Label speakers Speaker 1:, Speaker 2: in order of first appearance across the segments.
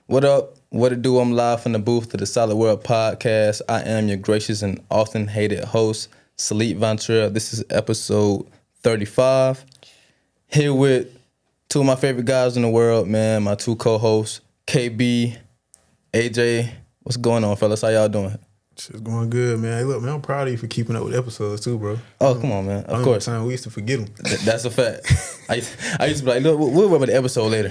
Speaker 1: What up? What it do? I'm live from the booth to the Solid World podcast. I am your gracious and often hated host, Saleik Ventura. This is episode 35. Here with two of my favorite guys in the world, man. My two co-hosts, KB, Ajay. What's going on, fellas? How y'all doing?
Speaker 2: Shit's going good, man. Hey, look, man, I'm proud of you for keeping up with episodes too, bro.
Speaker 1: Oh, come on, man. Of course.
Speaker 2: Time we used to forget them.
Speaker 1: That's a fact. I used to be like, look, we'll worry about the episode later.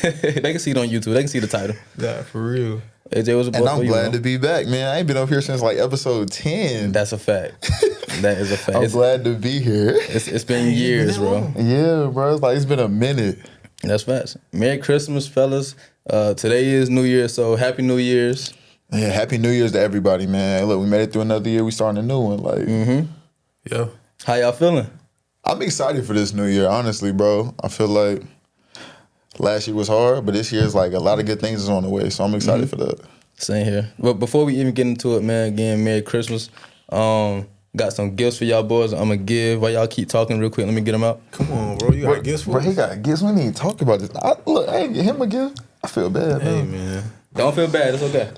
Speaker 1: They can see it on YouTube. They can see the title.
Speaker 2: Yeah, for real.
Speaker 1: AJ, what's
Speaker 3: And I'm glad to be back, man. I ain't been up here since like episode 10.
Speaker 1: That's a fact. That is a fact.
Speaker 3: I'm glad to be here.
Speaker 1: It's been years, bro.
Speaker 3: Yeah, bro. It's been a minute.
Speaker 1: That's facts. Merry Christmas, fellas. Today is New Year, so Happy New Year's.
Speaker 3: Yeah, Happy New Year's to everybody, man. Hey, look, we made it through another year. We starting a new one. Like,
Speaker 2: Yeah.
Speaker 1: How y'all feeling?
Speaker 3: I'm excited for this new year, honestly, bro. I feel like last year was hard, but this year is like a lot of good things is on the way, so I'm excited for that.
Speaker 1: Same here. But before we even get into it, man, again, Merry Christmas. Got some gifts for y'all boys I'm going to give. While y'all keep talking real quick, let me get them out.
Speaker 2: Come on, bro. You got gifts for
Speaker 3: Bro,
Speaker 2: us?
Speaker 3: he got gifts. We need to talk about this. Look, I ain't get him a gift. I feel bad,
Speaker 2: Hey,
Speaker 3: man.
Speaker 2: man.
Speaker 1: Don't feel bad. It's okay.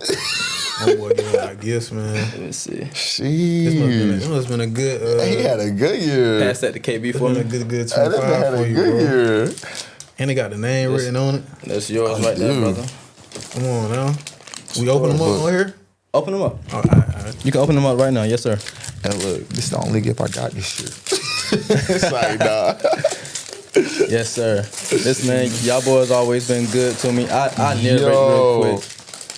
Speaker 2: My boy giving out gifts, man.
Speaker 1: Let me see.
Speaker 2: This must have been a good...
Speaker 3: He had a good year.
Speaker 1: Pass that to KB
Speaker 2: It's
Speaker 1: for
Speaker 2: been a
Speaker 1: me.
Speaker 2: good
Speaker 3: Hey, this man
Speaker 2: 25
Speaker 3: had
Speaker 2: for
Speaker 3: a
Speaker 2: you,
Speaker 3: good
Speaker 2: bro.
Speaker 3: year.
Speaker 2: And they got the name written on it.
Speaker 1: That's yours right there,
Speaker 3: dude.
Speaker 1: brother.
Speaker 2: Come on, now. We open them up on here?
Speaker 1: Open them up.
Speaker 2: Oh, all right.
Speaker 1: You can open them up right now. Yes, sir.
Speaker 3: And look, this is the only gift I got this year. It's like, nah.
Speaker 1: Yes, sir. This man, y'all boys always been good to me. I narrate real quick.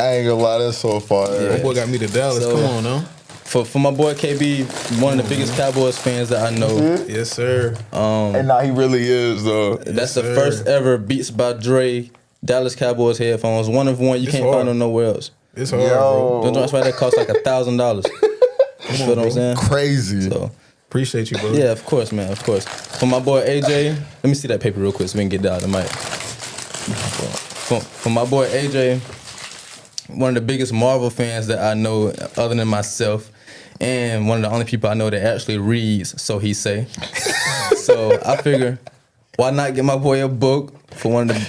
Speaker 3: I ain't gonna lie, that's so far.
Speaker 2: My boy got me to Dallas.
Speaker 1: So-
Speaker 2: Come on, now.
Speaker 1: For my boy KB, one of the biggest Cowboys fans that I know.
Speaker 2: Yes, sir.
Speaker 3: And now he really is, though.
Speaker 1: That's the
Speaker 2: sir.
Speaker 1: first ever Beats by Dre Dallas Cowboys headphones. One of one you
Speaker 2: It's
Speaker 1: can't
Speaker 2: hard.
Speaker 1: find them nowhere else.
Speaker 2: It's hard, bro.
Speaker 1: Those joints right there cost like $1,000. You feel what I'm saying?
Speaker 3: Crazy.
Speaker 1: So
Speaker 2: Appreciate you, bro.
Speaker 1: yeah, of course, man, of course. For my boy AJ, let me see that paper real quick so we can get that out of the mic. For my boy AJ, one of the biggest Marvel fans that I know other than myself, and one of the only people I know that actually reads, so he say. So I figure, why not get my boy a book for one of the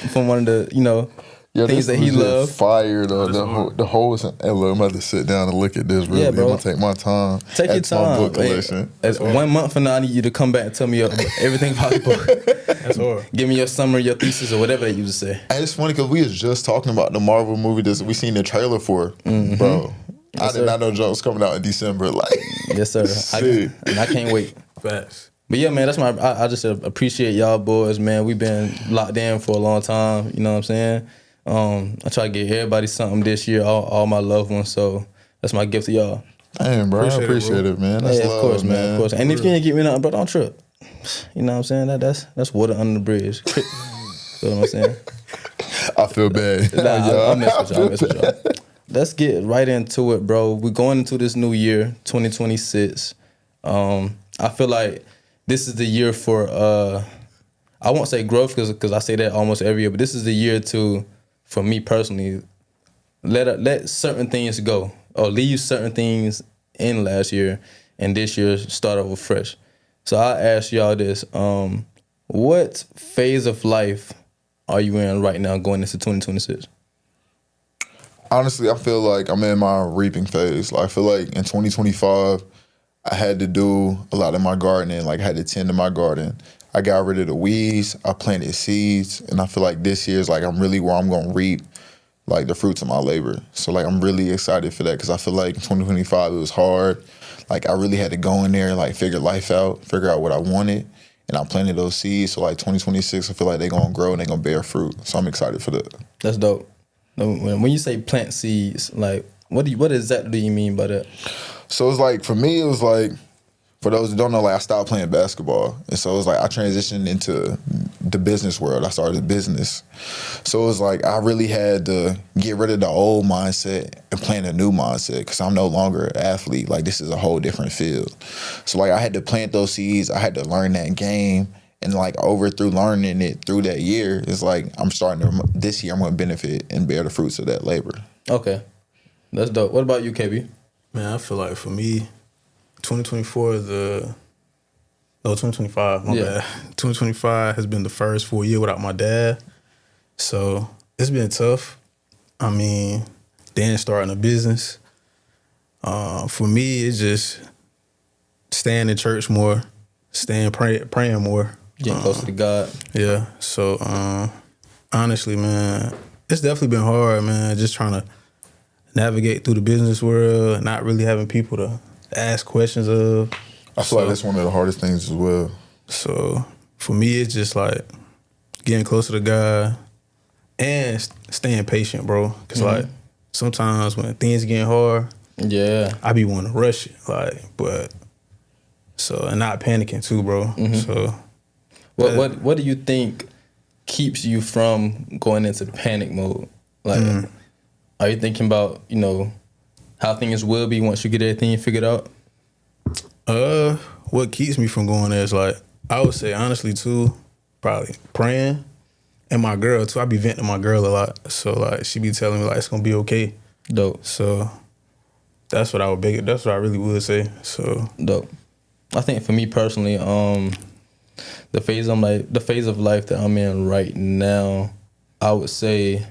Speaker 1: things that he loves.
Speaker 3: Fire, though. The whole. Hey, look, I'm about to sit down and look at this. Really,
Speaker 1: Yeah, bro.
Speaker 3: I'm gonna take my time.
Speaker 1: Take your
Speaker 3: Add to my
Speaker 1: time.
Speaker 3: book collection.
Speaker 1: Hey, 1 month from now, I need you to come back and tell me everything about the book.
Speaker 2: That's hard.
Speaker 1: Give me your summary, your thesis, or whatever they used to say.
Speaker 3: And it's funny because we was just talking about the Marvel movie that we seen the trailer for, bro. I did not know Joe was coming out in December. Like,
Speaker 1: Yes, sir.
Speaker 3: Sick.
Speaker 1: I can't wait.
Speaker 2: Facts.
Speaker 1: But yeah, man, that's I just appreciate y'all boys, man. We've been locked in for a long time. You know what I'm saying? I try to get everybody something this year, all my loved ones. So that's my gift to y'all.
Speaker 3: damn, bro, I
Speaker 2: Appreciate it,
Speaker 3: appreciate it, man. That's
Speaker 1: Yeah, of
Speaker 3: love,
Speaker 1: course, man. Of course. And if you ain't get me nothing, bro, don't trip. You know what I'm saying? That's water under the bridge. You know what I'm saying?
Speaker 3: I feel bad.
Speaker 1: Nah, I mess with y'all. Let's get right into it, bro. We're going into this new year, 2026. I feel like this is the year for, I won't say growth because I say that almost every year, but this is the year for me personally, let certain things go or leave certain things in last year and this year start over fresh. So I ask y'all this, what phase of life are you in right now going into 2026?
Speaker 3: Honestly, I feel like I'm in my reaping phase. Like, I feel like in 2025, I had to do a lot of my gardening. Like, I had to tend to my garden. I got rid of the weeds. I planted seeds. And I feel like this year is like I'm really where I'm going to reap like the fruits of my labor. So like I'm really excited for that because I feel like in 2025 it was hard. Like I really had to go in there and like figure life out, figure out what I wanted. And I planted those seeds. So like 2026, I feel like they're going to grow and they're going to bear fruit. So I'm excited for that.
Speaker 1: That's dope. When you say plant seeds, like what exactly do you mean by that?
Speaker 3: So it's like, for me, it was like, for those who don't know, like I stopped playing basketball. And so it was like I transitioned into the business world. I started a business. So it was like I really had to get rid of the old mindset and plant a new mindset because I'm no longer an athlete. Like this is a whole different field. So like I had to plant those seeds. I had to learn that game. And like through learning it through that year, it's like I'm starting to, this year I'm going to benefit and bear the fruits of that labor.
Speaker 1: Okay. That's dope. What about you, KB?
Speaker 2: Man, I feel like for me, 2024 is 2025, my bad. 2025 has been the first full year without my dad. So it's been tough. I mean, then starting a business. For me, it's just staying in church more, praying more.
Speaker 1: Getting closer to God.
Speaker 2: Yeah. So honestly, man, it's definitely been hard, man. Just trying to navigate through the business world, not really having people to ask questions of.
Speaker 3: I feel like that's one of the hardest things as well.
Speaker 2: So for me, it's just like getting closer to God and staying patient, bro. Cause like sometimes when things getting hard, I be wanting to rush it, like, and not panicking too, bro. So
Speaker 1: what do you think keeps you from going into panic mode? Like, are you thinking about, you know, how things will be once you get everything figured out?
Speaker 2: What keeps me from going there is like, I would say honestly too, probably praying, and my girl too. I be venting to my girl a lot, so like she be telling me like it's gonna be okay.
Speaker 1: Dope.
Speaker 2: So that's what that's what I really would say. So
Speaker 1: dope. I think for me personally, the phase of life that I'm in right now, I would say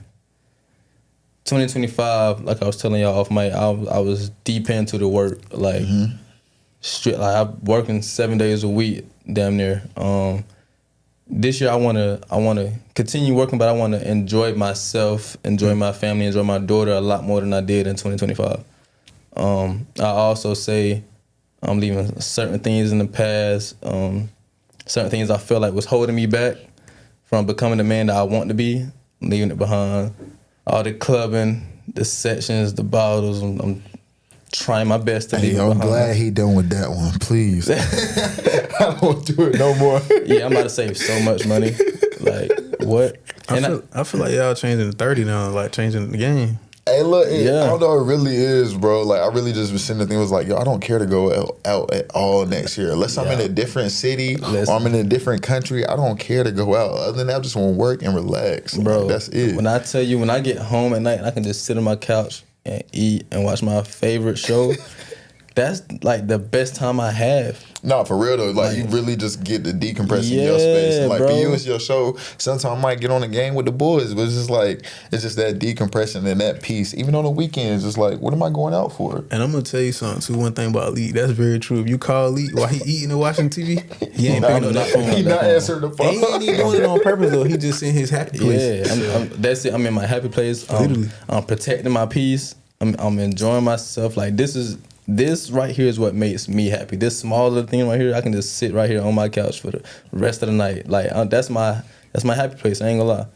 Speaker 1: 2025, like I was telling y'all off mic, I was deep into the work, like straight, like I'm working 7 days a week, damn near. This year I wanna continue working, but I wanna enjoy myself, enjoy my family, enjoy my daughter a lot more than I did in 2025. I also say I'm leaving certain things in the past, certain things I feel like was holding me back from becoming the man that I want to be, leaving it behind. All the clubbing, the sections, the bottles, I'm trying my best to leave it behind.
Speaker 3: I'm glad he done with that one, please. I don't do it no more.
Speaker 1: Yeah, I'm about to save so much money. Like, what?
Speaker 2: I feel like y'all changing to 30 now, like changing the game.
Speaker 3: Hey, look, I don't know, it really is, bro. Like, I really just was sitting there thinking, was like, yo, I don't care to go out at all next year. Unless I'm in a different city or I'm in a different country, I don't care to go out. Other than that, I just want to work and relax.
Speaker 1: Bro,
Speaker 3: like, that's it.
Speaker 1: When I tell you, when I get home at night, I can just sit on my couch and eat and watch my favorite show. That's like the best time I have.
Speaker 3: No, for real though. Like, you really just get to decompress in your space. And like,
Speaker 1: bro.
Speaker 3: for you, it's your show. Sometimes I might get on a game with the boys, but it's just like, it's just that decompression and that peace. Even on the weekends, it's like, what am I going out for?
Speaker 2: And I'm gonna tell you something too. One thing about Leak, that's very true. If you call Leak while he eating and watching TV, he ain't picking up that phone.
Speaker 3: He not answering the phone.
Speaker 2: He ain't even doing it on purpose though. He just in his happy place.
Speaker 1: Yeah, that's it. I'm in my happy place.
Speaker 2: Literally.
Speaker 1: I'm protecting my peace. I'm enjoying myself. Like, this right here is what makes me happy. This small little thing right here, I can just sit right here on my couch for the rest of the night. Like, that's my happy place. I ain't gonna lie.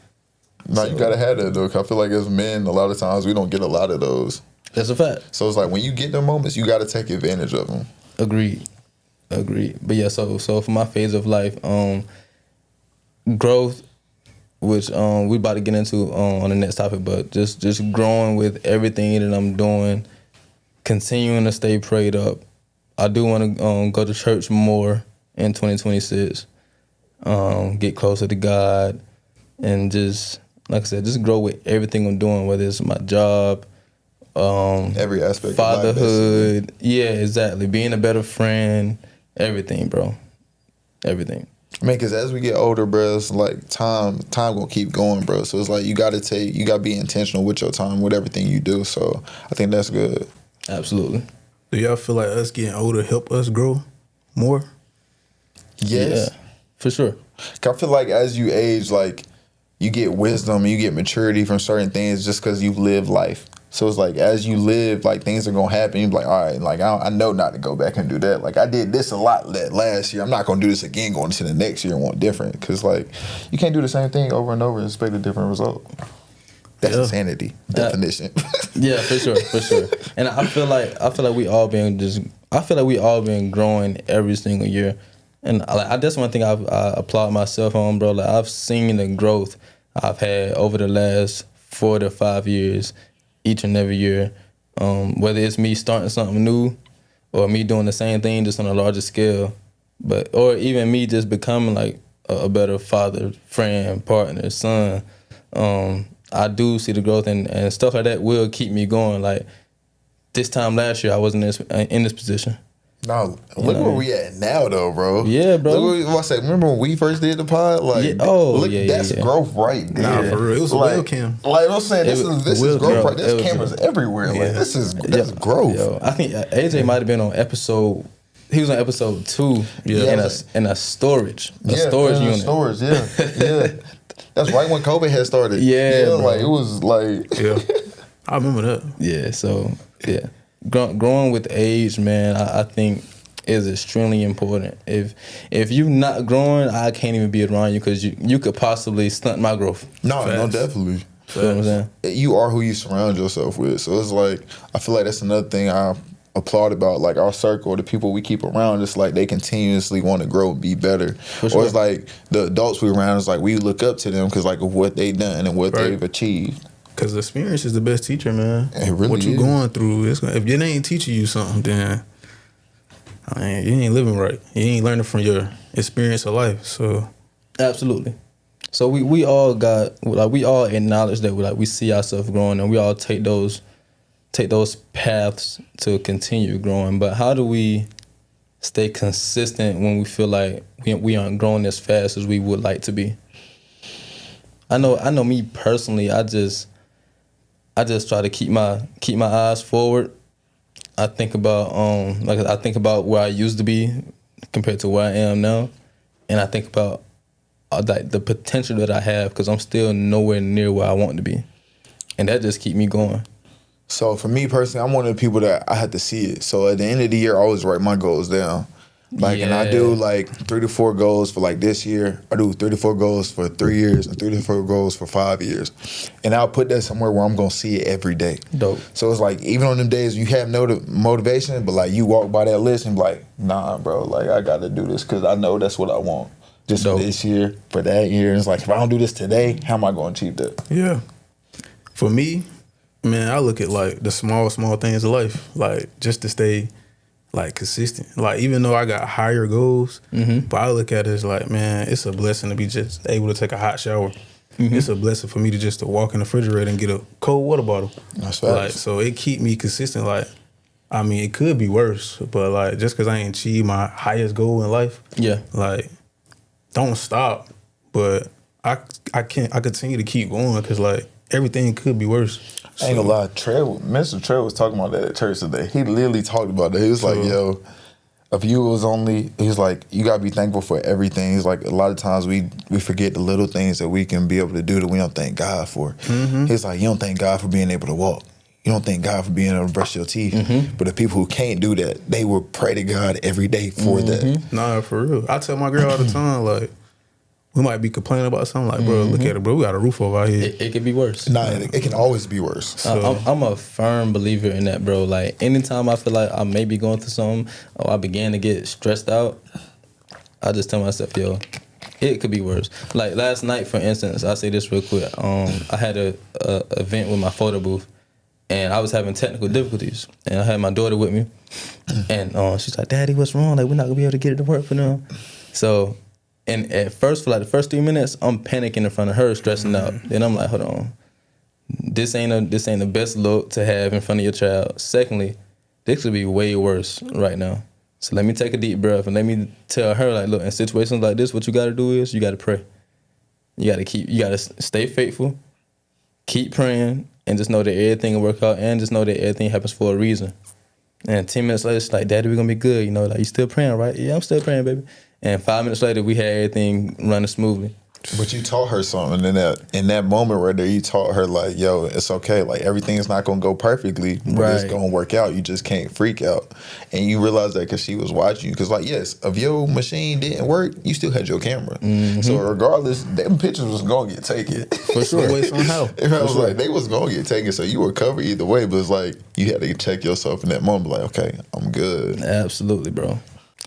Speaker 3: No, you gotta have that though. 'Cause I feel like as men, a lot of times we don't get a lot of those.
Speaker 1: That's a fact.
Speaker 3: So it's like when you get them moments, you gotta take advantage of them.
Speaker 1: Agreed. But yeah, so for my phase of life, growth, which we about to get into on the next topic, but just growing with everything that I'm doing, continuing to stay prayed up. I do want to go to church more in 2026, get closer to God, and just, like I said, just grow with everything I'm doing, whether it's my job,
Speaker 3: every aspect
Speaker 1: fatherhood.
Speaker 3: of life.
Speaker 1: Yeah, exactly. Being a better friend, everything, bro. Everything.
Speaker 3: I mean, because as we get older, bro, it's like time gonna keep going, bro. So it's like you gotta be intentional with your time, with everything you do. So I think that's good.
Speaker 1: Absolutely.
Speaker 2: Do y'all feel like us getting older help us grow more?
Speaker 3: Yes.
Speaker 1: Yeah, for sure.
Speaker 3: I feel like as you age, like you get wisdom, you get maturity from certain things just because you've lived life. So it's like as you live, like things are gonna happen. You're like, all right, like I know not to go back and do that. Like I did this a lot last year. I'm not gonna do this again going into the next year and want different. Because like you can't do the same thing over and over and expect a different result. That's insanity definition.
Speaker 1: Yeah, for sure. And I feel like we all been growing every single year. And that's one thing I applaud myself on, bro. Like I've seen the growth I've had over the last 4 to 5 years, each and every year. Whether it's me starting something new, or me doing the same thing just on a larger scale, or even me just becoming like a better father, friend, partner, son. I do see the growth, and stuff like that will keep me going. Like this time last year, I wasn't in this position.
Speaker 3: No, look where we at now, though, bro.
Speaker 1: Yeah, bro.
Speaker 3: Look what I say. Remember when we first did the pod? Like, that's growth right there.
Speaker 2: Nah, for real. It was
Speaker 3: like,
Speaker 2: a webcam.
Speaker 3: Like I'm saying, this is growth right. There's cameras everywhere.
Speaker 2: Yeah.
Speaker 3: Like that's growth.
Speaker 1: Yo, I think AJ might have been on episode. He was on episode 2 in a storage unit.
Speaker 3: Storage, yeah. That's right when COVID had started.
Speaker 1: Yeah,
Speaker 3: like it was like.
Speaker 2: Yeah, I remember that.
Speaker 1: Yeah, so yeah. Growing with age, man, I think is extremely important. If you're not growing, I can't even be around you because you could possibly stunt my growth.
Speaker 3: No, definitely.
Speaker 1: You know what I'm saying?
Speaker 3: You are who you surround yourself with. So it's like, I feel like that's another thing I applaud about like our circle, the people we keep around. It's like they continuously want to grow and be better. Sure. Or it's like the adults we around, it's like we look up to them because like of what they done and what they've achieved.
Speaker 2: Because experience is the best teacher, man.
Speaker 3: It really
Speaker 2: what you
Speaker 3: is.
Speaker 2: Going through, if it ain't teaching you something, then you ain't living right. You ain't learning from your experience of life. So
Speaker 1: absolutely. So we all acknowledge that we see ourselves growing, and we all take those paths to continue growing. But how do we stay consistent when we feel like we aren't growing as fast as we would like to be? I know me personally, I just try to keep my eyes forward. I think about where I used to be compared to where I am now, and I think about the potential that I have because I'm still nowhere near where I want to be, and that just keep me going.
Speaker 3: So for me personally, I'm one of the people that I had to see it. So at the end of the year, I always write my goals down. And I do like 3 to 4 goals for like this year. I do 3 to 4 goals for 3 years and 3 to 4 goals for 5 years. And I'll put that somewhere where I'm going to see it every day.
Speaker 1: Dope.
Speaker 3: So it's like, even on them days you have no motivation, but like you walk by that list and be like, nah, bro, like I got to do this because I know that's what I want. Just for this year, for that year. And it's like, if I don't do this today, how am I going to achieve that?
Speaker 2: Yeah. For me, man, I look at like the small things of life, like just to stay like consistent. Like even though I got higher goals, but I look at it as like, man, it's a blessing to be just able to take a hot shower. It's a blessing for me to walk in the refrigerator and get a cold water bottle.
Speaker 3: That's facts.
Speaker 2: Like, so it keep me consistent. Like, I mean, it could be worse, but like just because I ain't achieved my highest goal in life, like don't stop. But I continue to keep going because like everything could be worse.
Speaker 3: I ain't gonna lie, Mr. Trey was talking about that at church today. He literally talked about that. He was like, yo, if you was only, he's like, you gotta be thankful for everything. He's like, a lot of times we forget the little things that we can be able to do that we don't thank God for. He's like, you don't thank God for being able to walk. You don't thank God for being able to brush your teeth. But the people who can't do that, they will pray to God every day for that.
Speaker 2: Nah, for real. I tell my girl all the time, like, we might be complaining about something like, bro, look at it, bro. We got a roof over our head.
Speaker 1: It could be worse.
Speaker 3: Nah, it can always be worse.
Speaker 1: So. I'm a firm believer in that, bro. Like, anytime I feel like I may be going through something or I began to get stressed out, I just tell myself, yo, it could be worse. Like, last night, for instance, I'll say this real quick. I had a event with my photo booth, and I was having technical difficulties. And I had my daughter with me. And she's like, Daddy, what's wrong? Like, we're not going to be able to get it to work for now. So... And at first, for like the first 3 minutes, I'm panicking in front of her, stressing out. Then I'm like, hold on, this ain't the best look to have in front of your child. Secondly, this could be way worse right now. So let me take a deep breath and let me tell her, like, look, in situations like this, what you got to do is you got to pray. You got to stay faithful, keep praying, and just know that everything will work out, and just know that everything happens for a reason. And 10 minutes later, she's like, Daddy, we're gonna be good. You know, like, you still praying, right? Yeah, I'm still praying, baby. And 5 minutes later, we had everything running smoothly.
Speaker 3: But you taught her something in that moment right there. You taught her like, yo, it's okay. Like everything's not gonna go perfectly, but it's gonna work out. You just can't freak out. And you realize that because she was watching you. Because like, yes, if your machine didn't work, you still had your camera. So regardless, them pictures was gonna get taken
Speaker 1: for sure. Way somehow.
Speaker 3: Like they was gonna get taken. So you were covered either way. But it's like you had to check yourself in that moment. Like, okay, I'm good.
Speaker 1: Absolutely, bro.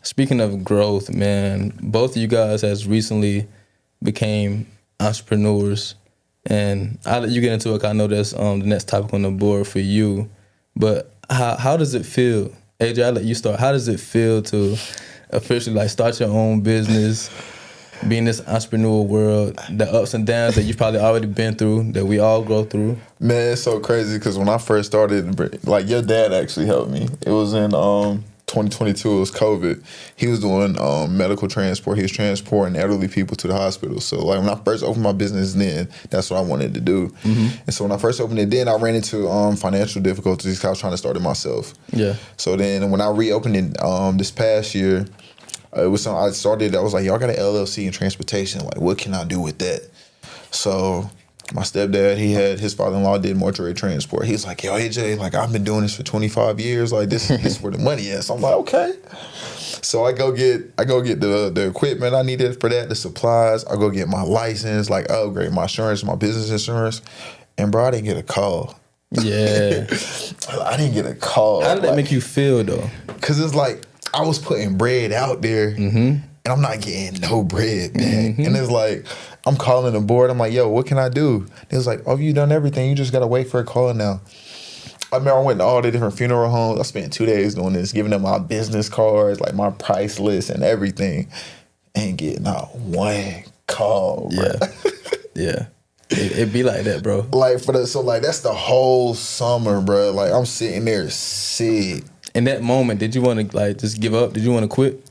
Speaker 1: Speaking of growth, man, both of you guys has recently became entrepreneurs, and I'll let you get into it. 'Cause I know that's the next topic on the board for you. But how does it feel, AJ? I'll let you start. How does it feel to officially like start your own business, be in this entrepreneurial world, the ups and downs that you've probably already been through, that we all go through?
Speaker 3: Man, it's so crazy because when I first started, like your dad actually helped me. It was in 2022, it was COVID. He was doing medical transport. He was transporting elderly people to the hospital. So like when I first opened my business, then that's what I wanted to do. And so when I first opened it, then I ran into financial difficulties because I was trying to start it myself.
Speaker 1: Yeah.
Speaker 3: So then when I reopened it this past year, it was something I started. I was like, y'all got an LLC in transportation. Like, what can I do with that? So my stepdad, his father-in-law did mortuary transport. He's like, yo, AJ, like I've been doing this for 25 years. Like this is where the money is. So I'm like, okay. So I go get the equipment I needed for that, the supplies. I go get my license, like upgrade my insurance, my business insurance. And bro, I didn't get a call.
Speaker 1: Yeah.
Speaker 3: I didn't get a call.
Speaker 1: How did that make you feel though?
Speaker 3: Because it's like I was putting bread out there and I'm not getting no bread back. And it's like, I'm calling the board. I'm like, yo, what can I do? It was like, oh, you done everything. You just got to wait for a call now. I remember I went to all the different funeral homes. I spent 2 days doing this, giving them my business cards, like my price list and everything. Ain't getting not one call, bro.
Speaker 1: Yeah. It be like that, bro.
Speaker 3: Like that's the whole summer, bro. Like I'm sitting there sick.
Speaker 1: In that moment, did you want to like just give up? Did you want to quit?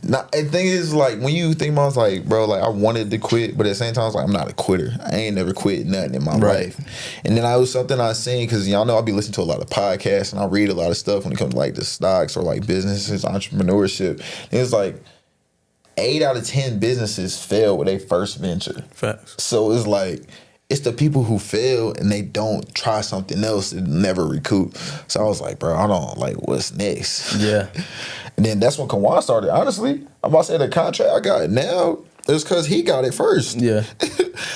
Speaker 3: Nah, the thing is, like, when you think about it, like, bro, like, I wanted to quit, but at the same time, I was like, I'm not a quitter. I ain't never quit nothing in my life. And then I was something I seen, because y'all know I be listening to a lot of podcasts, and I read a lot of stuff when it comes to, like, the stocks or, like, businesses, entrepreneurship. And it's like, 8 out of 10 businesses fail with their first venture.
Speaker 2: Facts.
Speaker 3: So it's like, it's the people who fail and they don't try something else and never recoup. So I was like, bro, I don't like what's next.
Speaker 1: Yeah.
Speaker 3: And then that's when Kawan started. Honestly, I'm about to say the contract I got now is because he got it first.
Speaker 1: Yeah.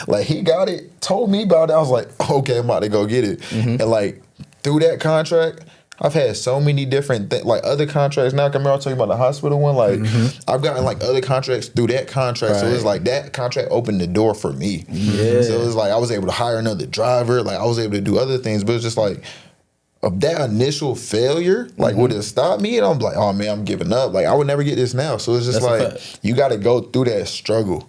Speaker 3: Like he got it, told me about it. I was like, okay, I'm about to go get it. And like through that contract, I've had so many different like other contracts. Now, I remember I told you about the hospital one. Like I've gotten like other contracts through that contract. So it's like that contract opened the door for me.
Speaker 1: Yeah.
Speaker 3: So it was like I was able to hire another driver. Like I was able to do other things. But it's just like of that initial failure, like would it stop me? And I'm like, oh man, I'm giving up. Like I would never get this now. So it's just like you got to go through that struggle.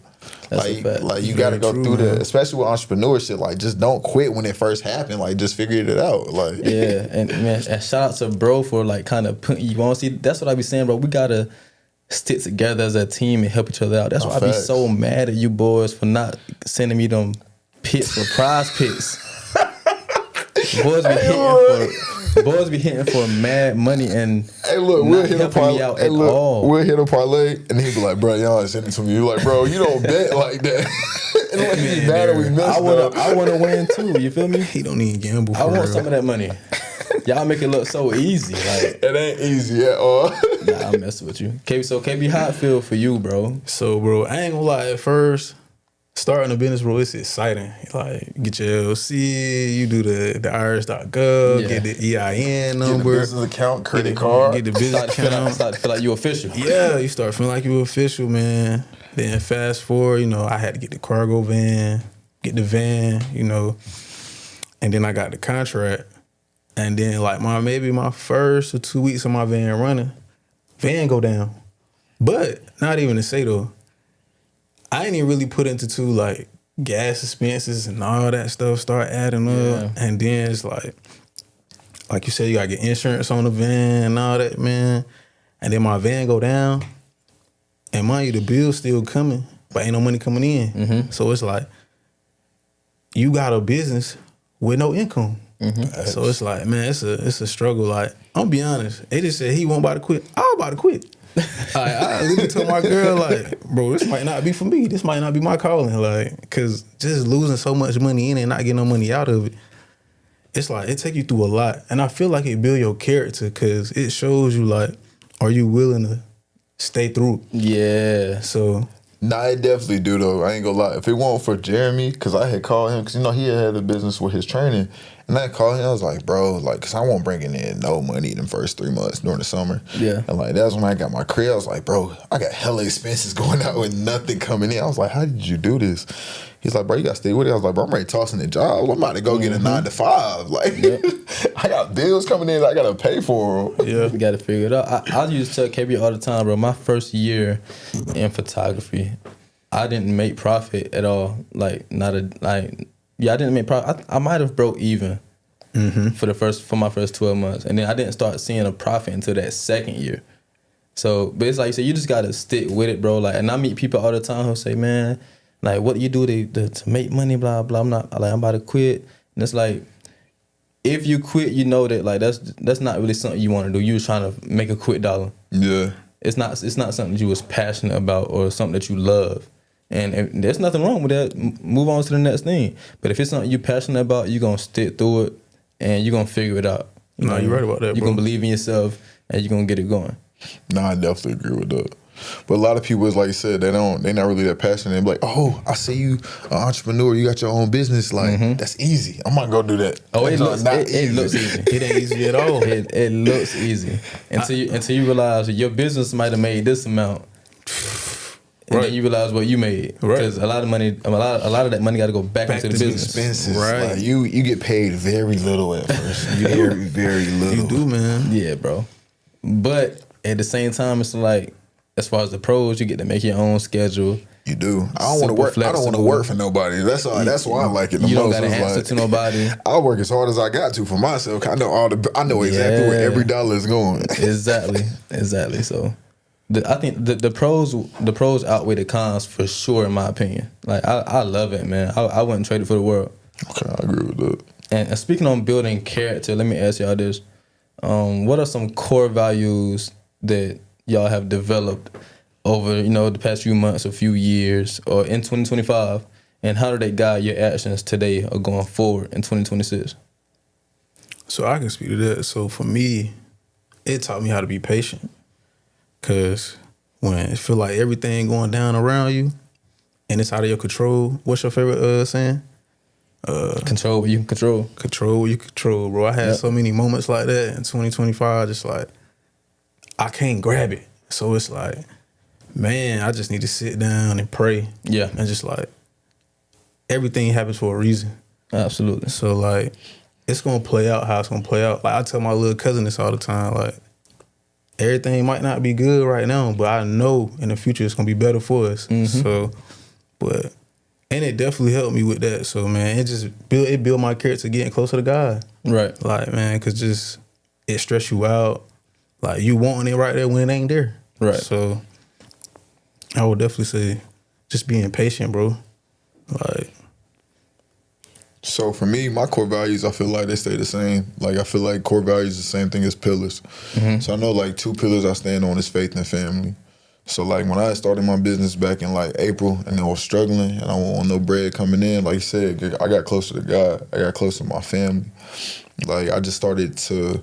Speaker 3: Like you got to go through that, especially with entrepreneurship. Like, just don't quit when it first happened. Like, just figure it out. Like,
Speaker 1: yeah, and man, and shout out to bro for like kind of putting you on. See, that's what I be saying, bro. We gotta stick together as a team and help each other out. That's why I be so mad at you boys for not sending me them picks for prize picks. Boys be hitting for mad money and
Speaker 3: hey, look, we'll hit a parlay.
Speaker 1: Hey, look,
Speaker 3: we'll hit a parlay, and he'll be like, "Bro, y'all send it to me." You're like, "Bro, you don't bet like that." And like, he's mad that we missed.
Speaker 1: I wanna win too. You feel me?
Speaker 2: He don't even gamble.
Speaker 1: I want some of that money. Y'all make it look so easy. Like
Speaker 3: it ain't easy at all.
Speaker 1: Nah, I'm messing with you. KB, how it feel for you, bro?
Speaker 2: So, bro, I ain't gonna lie. At first, starting a business, bro, it's exciting. Like, get your LLC, you do the IRS.gov, get the EIN number.
Speaker 3: Get the business account, credit card.
Speaker 2: Get the business account.
Speaker 1: Start to feel like you official.
Speaker 2: Yeah, you start feeling like you official, man. Then fast forward, you know, I had to get the cargo van, get the van, you know. And then I got the contract. And then, like, maybe my first or 2 weeks of my van running, van go down. But, not even to say, though, I ain't even really put into like gas expenses and all that stuff start adding up. And then it's like you said, you gotta get insurance on the van and all that, man. And then my van go down. And mind you, the bill's still coming, but ain't no money coming in. So it's like, you got a business with no income. So it's like, man, it's a struggle. Like, I'm be honest, they just said he won't about to quit. I was about to quit. I literally told my girl, like, bro, this might not be for me. This might not be my calling. Like, because just losing so much money in it and not getting no money out of it, it's like, it take you through a lot. And I feel like it build your character because it shows you, like, are you willing to stay through?
Speaker 1: Yeah.
Speaker 2: So.
Speaker 3: Nah, I definitely do, though. I ain't gonna lie. If it weren't for Jeremy, because I had called him, because, you know, he had a business with his training. And I called him, I was like, bro, like, because I won't bringing in no money the first 3 months during the summer.
Speaker 1: Yeah.
Speaker 3: And, like, that's when I got my crib. I was like, bro, I got hella expenses going out with nothing coming in. I was like, how did you do this? He's like, bro, you got to stay with it. I was like, bro, I'm ready tossing the job. I'm about to go get a 9 to 5. Like, I got bills coming in. I got to pay for them.
Speaker 1: Yeah. We got to figure it out. I used to tell KB all the time, bro, my first year in photography, I didn't make profit at all. Like, I didn't make profit. I might have broke even for my first 12 months. And then I didn't start seeing a profit until that second year. So, but it's like you said, you just gotta stick with it, bro. Like, and I meet people all the time who say, man, like, what do you do to make money, blah, blah. I'm about to quit. And it's like, if you quit, you know that, like, that's not really something you want to do. You was trying to make a quick dollar.
Speaker 3: Yeah.
Speaker 1: It's not something that you was passionate about or something that you love. And there's nothing wrong with that. Move on to the next thing. But if it's something you're passionate about, you're going to stick through it and you're going to figure it out.
Speaker 2: You're right about that,
Speaker 1: You're going to believe in yourself and you're going to get it going.
Speaker 3: No, I definitely agree with that. But a lot of people, like you said, they're not really that passionate. They're like, oh, I see you an entrepreneur, you got your own business. Like, that's easy. I'm not going to do that.
Speaker 1: Oh, it looks easy.
Speaker 2: It ain't easy at all.
Speaker 1: It looks easy. Until you realize your business might have made this amount. And then you realize what you made. Because a lot of that money got to go back into the business.
Speaker 3: Expenses. Right. Like, you get paid very little at first. Very, very little.
Speaker 2: You do, man.
Speaker 1: Yeah, bro. But at the same time, it's like, as far as the pros, you get to make your own schedule.
Speaker 3: You do. I don't want to work. I don't want to work for nobody. That's why I like it the most.
Speaker 1: You don't got to answer to nobody.
Speaker 3: I work as hard as I got to for myself. I know exactly where every dollar is going.
Speaker 1: Exactly. So, I think the pros outweigh the cons for sure, in my opinion. Like, I love it, man. I wouldn't trade it for the world.
Speaker 3: Okay, I agree with that.
Speaker 1: And speaking on building character, let me ask y'all this: what are some core values that y'all have developed over, the past few months, a few years, or in 2025, and how do they guide your actions today or going forward in 2026?
Speaker 2: So I can speak to that. So for me, it taught me how to be patient. Because when it feel like everything going down around you and it's out of your control, what's your favorite saying?
Speaker 1: Control what you can control.
Speaker 2: Control what you control, bro. I had so many moments like that in 2025, just like, I can't grab it. So it's like, man, I just need to sit down and pray.
Speaker 1: Yeah.
Speaker 2: And just like, everything happens for a reason.
Speaker 1: Absolutely.
Speaker 2: So like, it's going to play out how it's going to play out. Like, I tell my little cousin this all the time, like, everything might not be good right now, but I know in the future it's going to be better for us. So, and it definitely helped me with that. So, man, it built my character getting closer to God.
Speaker 1: Right.
Speaker 2: Like, man, because it stress you out. Like, you wanting it right there when it ain't there.
Speaker 1: Right.
Speaker 2: So, I would definitely say just being patient, bro. Like.
Speaker 3: So, for me, my core values, I feel like they stay the same. Like, I feel like core values is the same thing as pillars. So, I know, like, 2 pillars I stand on is faith and family. So, like, when I started my business back in, like, April, and I was struggling, and I want no bread coming in, like you said, I got closer to God. I got closer to my family. Like, I started to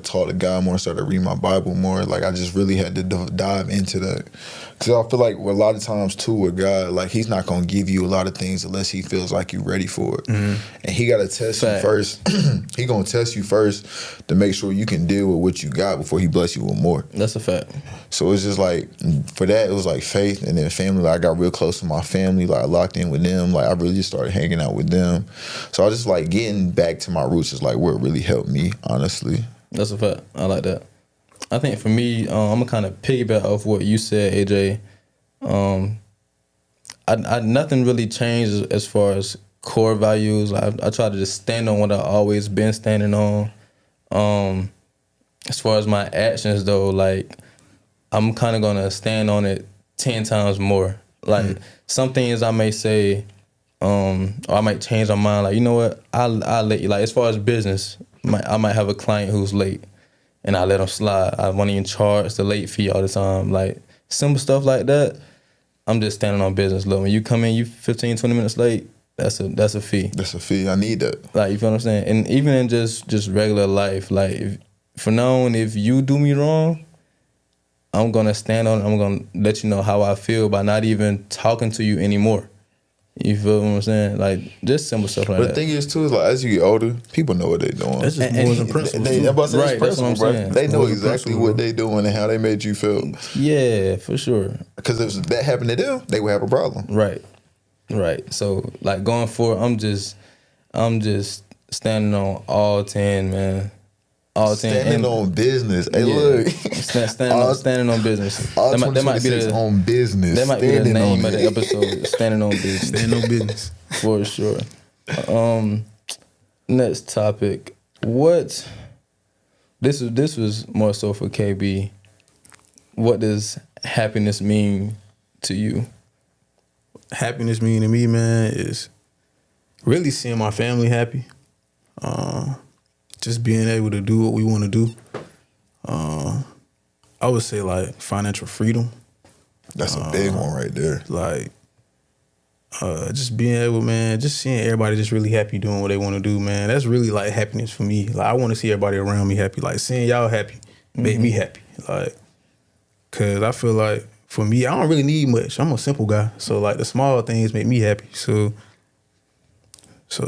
Speaker 3: talk to God more, started reading my Bible more. Like, I just really had to dive into that. Because I feel like a lot of times, too, with God, like, he's not going to give you a lot of things unless he feels like you're ready for it. And he got to test you first. He going to test you first to make sure you can deal with what you got before he bless you with more.
Speaker 1: That's a fact.
Speaker 3: So it's just like, for that, it was like faith and then family. Like, I got real close to my family. Like, I locked in with them. Like, I really just started hanging out with them. So I just like getting back to my roots is like where it really helped me, honestly.
Speaker 1: That's a fact. I like that. I think for me, I'm gonna kind of piggyback off what you said, AJ. I nothing really changed as far as core values. Like, I try to just stand on what I've always been standing on. As far as my actions, though, like, I'm kind of gonna stand on it 10 times more. Like, some things I may say, or I might change my mind. Like, you know what? I'll let you. Like, as far as business, I might have a client who's late, and I let them slide. I won't even charge the late fee all the time. Like, simple stuff like that, I'm just standing on business. Look, when you come in, you 15, 20 minutes late, that's a fee. That's
Speaker 3: a fee. I need that.
Speaker 1: Like, you feel what I'm saying? And even in just regular life, like, from now on, if you do me wrong, I'm going to stand on it. I'm going to let you know how I feel by not even talking to you anymore. You feel what I'm saying? Like, just simple stuff like that.
Speaker 3: But the thing is, too, is like, as you get older, people know what they're doing.
Speaker 2: That's just more than principles.
Speaker 1: Right, that's what I'm saying.
Speaker 3: They know exactly what they're doing and how they made you feel.
Speaker 1: Yeah, for sure.
Speaker 3: Because if that happened to them, they would have a problem.
Speaker 1: Right. So, like, going forward, I'm just standing on all 10, man. All 10.
Speaker 3: Standing on business. Hey, look.
Speaker 1: Standing on business.
Speaker 3: That might be the on business.
Speaker 1: That might be the name of the episode. Standing on business.
Speaker 2: Standing on business.
Speaker 1: For sure. Next topic. What? This was more so for KB. what does happiness mean to you?
Speaker 2: Happiness mean to me, man, is really seeing my family happy. Just being able to do what we want to do. I would say like financial freedom.
Speaker 3: That's a big one right there.
Speaker 2: Like just being able, man, just seeing everybody just really happy doing what they want to do, man. That's really like happiness for me. Like I want to see everybody around me happy. Like seeing y'all happy make me happy. Like, cause I feel like for me, I don't really need much. I'm a simple guy. So like the small things make me happy. So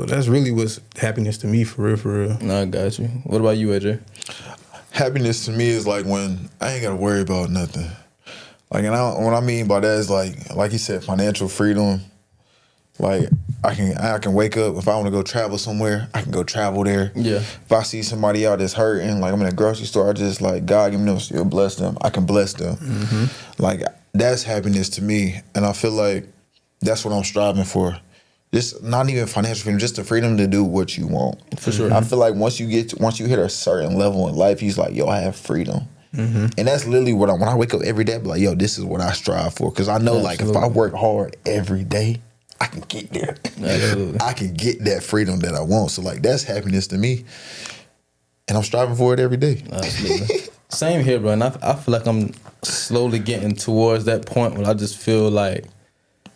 Speaker 2: that's really what's happiness to me, for real, for real.
Speaker 1: No, I got you. What about you, Ajay?
Speaker 3: Happiness to me is like when I ain't gotta worry about nothing. Like, and what I mean by that is like you said, financial freedom. Like I can wake up, if I want to go travel somewhere, I can go travel there.
Speaker 1: Yeah.
Speaker 3: If I see somebody out that's hurting, like I'm in a grocery store, I just like, God give me them, still bless them. I can bless them. Like that's happiness to me, and I feel like that's what I'm striving for. Just not even financial freedom, just the freedom to do what you want.
Speaker 1: For sure.
Speaker 3: I feel like once you hit a certain level in life, he's like, yo, I have freedom. And that's literally what when I wake up every day, I be like, yo, this is what I strive for. Because I know, like, if I work hard every day, I can get there.
Speaker 1: Absolutely.
Speaker 3: I can get that freedom that I want. So, like, that's happiness to me. And I'm striving for it every day.
Speaker 1: Absolutely. Same here, bro. And I feel like I'm slowly getting towards that point where I just feel like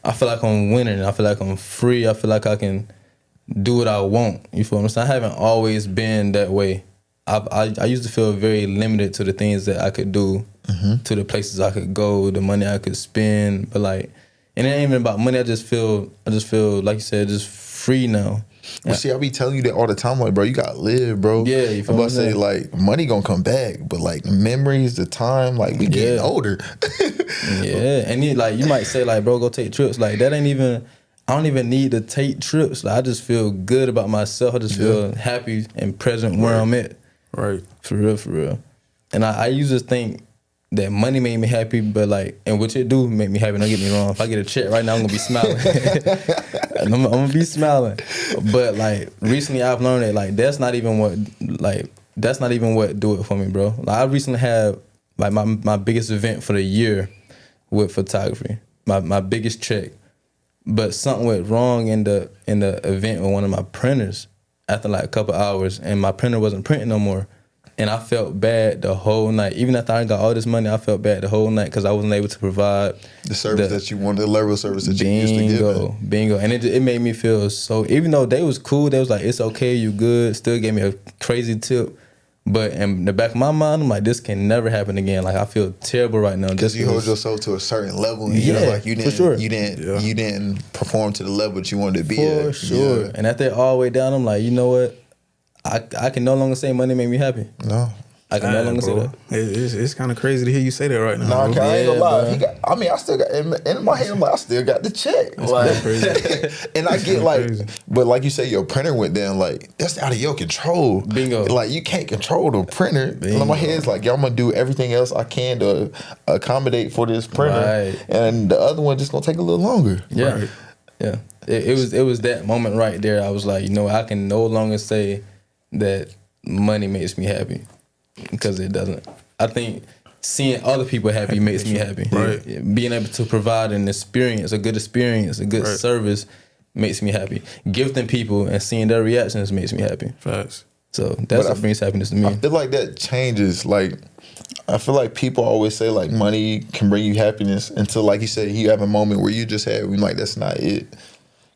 Speaker 1: I'm winning. I feel like I'm free. I feel like I can do what I want. You feel what I'm saying? I haven't always been that way. I used to feel very limited to the things that I could do, to the places I could go, the money I could spend. But like, and it ain't even about money. I just feel like you said, just free now.
Speaker 3: Well, see, I be telling you that all the time, like, bro, you gotta live, bro.
Speaker 1: Yeah, you feel
Speaker 3: I'm
Speaker 1: what
Speaker 3: about
Speaker 1: I'm
Speaker 3: to say,
Speaker 1: saying?
Speaker 3: like, money gonna come back, but like the memories, the time, like we getting older.
Speaker 1: Yeah, and you might say like, bro, go take trips. Like that ain't even. I don't even need to take trips. Like I just feel good about myself. I just feel happy and present where I'm at.
Speaker 2: Right.
Speaker 1: For real, for real. And I used to think that money made me happy, but like, and which it do make me happy. Don't get me wrong. If I get a check right now, I'm gonna be smiling. I'm gonna be smiling. But like recently, I've learned that like that's not even what do it for me, bro. Like I recently had like my biggest event for the year with photography. My biggest check. But something went wrong in the event with one of my printers after like a couple hours, and my printer wasn't printing no more. And I felt bad the whole night. Even after I got all this money, I felt bad the whole night because I wasn't able to provide
Speaker 3: the service that you wanted, the level of service that you used to give.
Speaker 1: Bingo. And it made me feel so, even though they was cool, they was like, it's okay, you good, still gave me a crazy tip. But in the back of my mind, I'm like, this can never happen again. Like I feel terrible right now.
Speaker 3: Because you hold yourself to a certain level, and you didn't perform to the level that you wanted to be at.
Speaker 1: For sure. Yeah. And after all the way down, I'm like, you know what? I can no longer say money made me happy.
Speaker 3: No.
Speaker 1: I can no longer say that.
Speaker 2: It's kind of crazy to hear you say that right now.
Speaker 3: No, I ain't gonna lie. I still got in my head. I'm like, I still got the check. Like, crazy. And I get like, but like you say, your printer went down. Like that's out of your control.
Speaker 1: Bingo.
Speaker 3: Like you can't control the printer. Bingo. And my head's like, yo, I'm gonna do everything else I can to accommodate for this printer, and the other one just gonna take a little longer.
Speaker 1: Yeah,
Speaker 2: right.
Speaker 1: Yeah. It was that moment right there. I was like, you know, I can no longer say that money makes me happy. Because it doesn't. I think seeing other people happy makes me happy.
Speaker 2: Right.
Speaker 1: Yeah. Being able to provide an experience, a good service makes me happy. Gifting people and seeing their reactions makes me happy.
Speaker 2: Facts.
Speaker 1: So that's what brings happiness to me.
Speaker 3: I feel like that changes. Like, I feel like people always say like money can bring you happiness until, like you said, you have a moment where you just have, like, that's not it.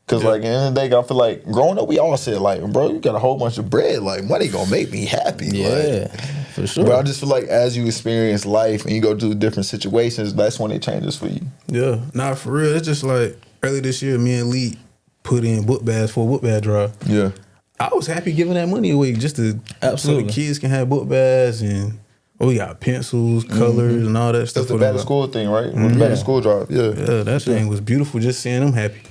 Speaker 3: Because, like, at the end of the day, I feel like growing up, we all said, like, bro, you got a whole bunch of bread. Like, money gonna make me happy.
Speaker 1: Yeah,
Speaker 3: like,
Speaker 1: for sure.
Speaker 3: But I just feel like as you experience life and you go through different situations, that's when it changes for you.
Speaker 2: Yeah. Nah, for real. It's just like early this year, me and Lee put in book bags for a book bag drive.
Speaker 3: Yeah.
Speaker 2: I was happy giving that money away just to so the kids can have book bags, and we got pencils, colors, and all that stuff.
Speaker 3: That's the back to school thing, right? The back to school drive. Yeah.
Speaker 2: Yeah, that thing was beautiful just seeing them happy.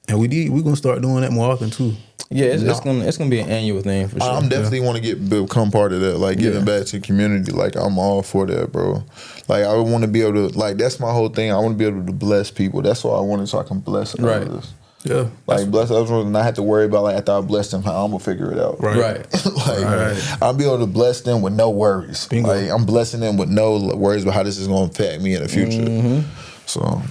Speaker 2: And we're gonna start doing that more often too.
Speaker 1: Yeah, it's gonna be an annual thing for sure.
Speaker 3: I'm definitely want to become part of that, like giving back to the community. Like I'm all for that, bro. Like I want to be able to, like that's my whole thing. I want to be able to bless people. That's why I wanted, so I can bless others.
Speaker 2: Yeah.
Speaker 3: Like bless others and not have to worry about like after I bless them how I'm gonna figure it out.
Speaker 1: Right.
Speaker 3: I'll be able to bless them with no worries.
Speaker 2: Bingo.
Speaker 3: Like I'm blessing them with no worries about how this is gonna affect me in the future. So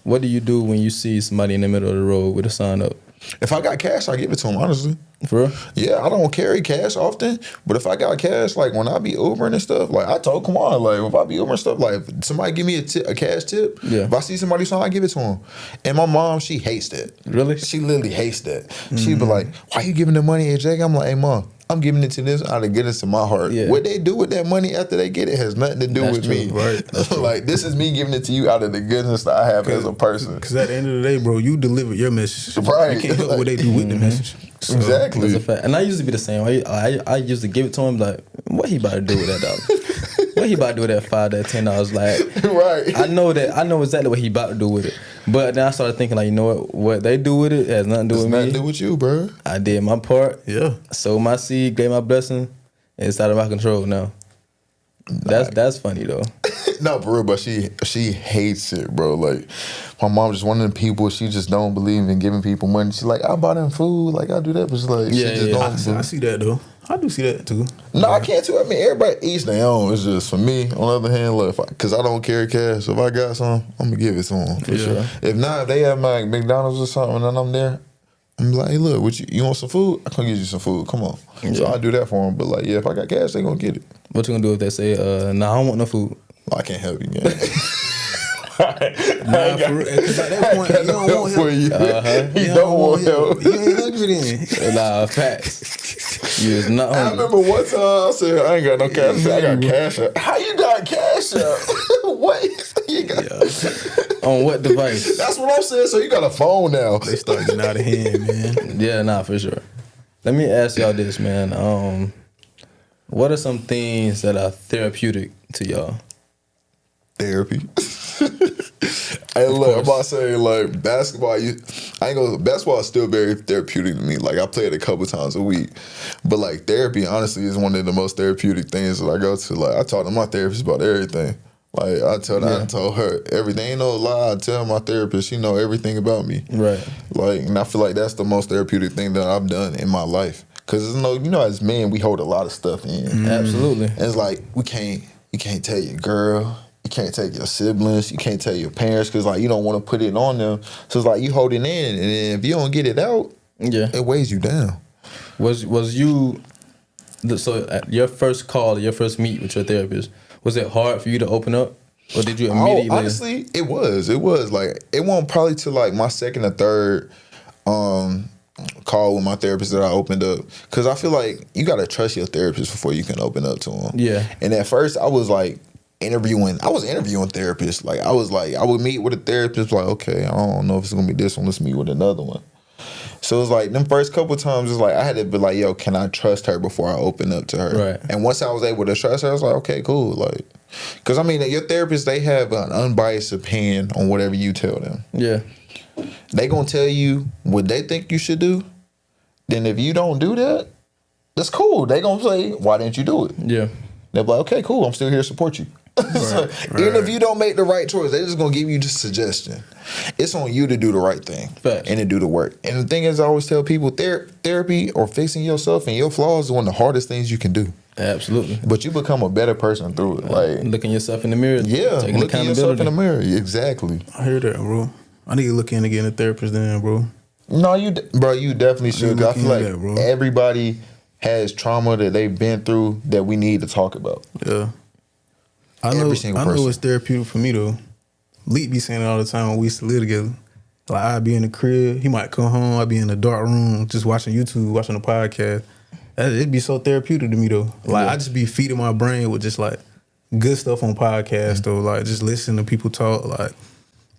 Speaker 1: what do you do when you see somebody in the middle of the road with a sign up?
Speaker 3: if I got cash, I give it to them, honestly.
Speaker 1: For real?
Speaker 3: Yeah, I don't carry cash often, but if I got cash, like when I be Ubering and stuff, like I told, come on, like if I be Ubering and stuff, like if somebody give me a cash tip, if I see somebody sign, I give it to them. And my mom, she hates that.
Speaker 1: Really?
Speaker 3: She literally hates that. She be like, why you giving the money, AJ? I'm like, hey, mom, I'm giving it to this out of goodness to my heart. Yeah. What they do with that money after they get it has nothing to do with me.
Speaker 2: Right.
Speaker 3: Like, this is me giving it to you out of the goodness that I have as a person.
Speaker 2: Because at the end of the day, bro, you deliver your message.
Speaker 3: Right.
Speaker 2: You can't help what they do with the message.
Speaker 3: So, exactly.
Speaker 1: That's a fact. And I used to be the same. I used to give it to him like, what he about to do with that $1? What he about to do with that $5, that $10? Like,
Speaker 3: right.
Speaker 1: I know exactly what he about to do with it. But then I started thinking like, you know what they do with it has nothing to do with me.
Speaker 3: Nothing to do with you, bro.
Speaker 1: I did my part.
Speaker 2: Yeah.
Speaker 1: Sowed my seed, gave my blessing, and it's out of my control now. That's funny though.
Speaker 3: No, for real, but she hates it, bro. Like, my mom just one of the people, she just don't believe in giving people money. She's like, I buy them food, like I do that, but she's like, she just don't.
Speaker 2: I see that though. I do see that too.
Speaker 3: No, I can't too. I mean, everybody eats their own. It's just for me. On the other hand, look, because I don't carry cash, if I got some, I'm gonna give it to them.
Speaker 1: For sure.
Speaker 3: If not, if they have my McDonald's or something, and I'm there, I'm like, hey, look, you want some food? I can get you some food. Come on. Yeah. So I do that for them. But like, yeah, if I got cash, they gonna get it.
Speaker 1: What you gonna do if they say, nah, I don't want no food?
Speaker 3: Well, I can't help you, man.
Speaker 2: Because at that point, you don't want help.
Speaker 3: You don't want help.
Speaker 2: You ain't hungry then.
Speaker 1: Nah, facts. You is not hungry.
Speaker 3: I remember one time I said, I ain't got no cash. I got cash up. How you got cash up? What? You got
Speaker 1: on what device?
Speaker 3: That's what I'm saying. So you got a phone now.
Speaker 2: They start getting out of hand, man.
Speaker 1: Yeah, nah, for sure. Let me ask y'all this, man. What are some things that are therapeutic to y'all?
Speaker 3: Therapy. Hey, look, I'm about to say, like, basketball, basketball is still very therapeutic to me. Like, I play it a couple times a week. But, like, therapy, honestly, is one of the most therapeutic things that I go to. Like, I talk to my therapist about everything. Like, I told her everything. Ain't no lie. I tell my therapist, she know everything about me.
Speaker 1: Right.
Speaker 3: Like, and I feel like that's the most therapeutic thing that I've done in my life. Because, as men, we hold a lot of stuff in.
Speaker 1: Absolutely.
Speaker 3: And it's like, you can't tell your girl. You can't tell your siblings. You can't tell your parents because, like, you don't want to put it on them. So it's like you hold it in, and then if you don't get it out, it weighs you down.
Speaker 1: Was you so at your first call, your first meet with your therapist? Was it hard for you to open up, or did you immediately?
Speaker 3: Honestly, it was. It was like it wasn't probably to like my second or third call with my therapist that I opened up, because I feel like you gotta trust your therapist before you can open up to them. Yeah. And at first, I was like. I was interviewing therapists. Like, I would meet with a therapist, like, okay, I don't know if it's gonna be this one, let's meet with another one. So it was like, them first couple times, it's like, I had to be like, yo, can I trust her before I open up to her? Right. And once I was able to trust her, I was like, okay, cool. Like, because I mean, your therapist, they have an unbiased opinion on whatever you tell them. Yeah. They gonna tell you what they think you should do. Then if you don't do that, that's cool. They gonna say, why didn't you do it? Yeah. They're like, okay, cool, I'm still here to support you. So, even if you don't make the right choice, they're just gonna give you the suggestion. It's on you to do the right thing and to do the work. And the thing is, I always tell people, therapy or fixing yourself and your flaws is one of the hardest things you can do. Absolutely. But you become a better person through it. Like
Speaker 1: looking yourself in the mirror.
Speaker 3: Yeah, looking yourself in the mirror. Exactly.
Speaker 2: I hear that, bro. I need to look in to get a therapist then, bro.
Speaker 3: No, you definitely should. I feel like everybody has trauma that they've been through that we need to talk about. Yeah.
Speaker 2: I know it's therapeutic for me though. Leak be saying it all the time when we used to live together. Like, I'd be in the crib, he might come home, I'd be in the dark room just watching YouTube, watching a podcast. It'd be so therapeutic to me though. Like, I just be feeding my brain with just like good stuff on podcasts though. Like, just listening to people talk. Like,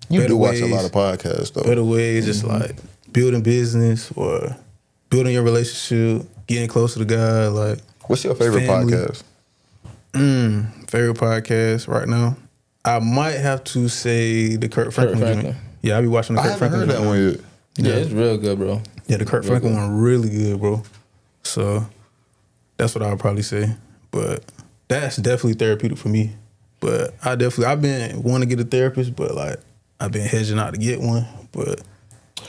Speaker 3: you do watch a lot of podcasts though.
Speaker 2: Better ways, just like building business or building your relationship, getting closer to God. Like,
Speaker 3: what's your favorite podcast?
Speaker 2: Favorite podcast right now? I might have to say the Kurt Franklin joint. Yeah, I be watching the Kurt Franklin joint.
Speaker 3: I haven't heard that one
Speaker 1: yet. Yeah, it's real good, bro.
Speaker 2: Yeah, the Kurt Franklin one really good, bro. So that's what I would probably say. But that's definitely therapeutic for me. But I've been wanting to get a therapist, but like I've been hedging out to get one. But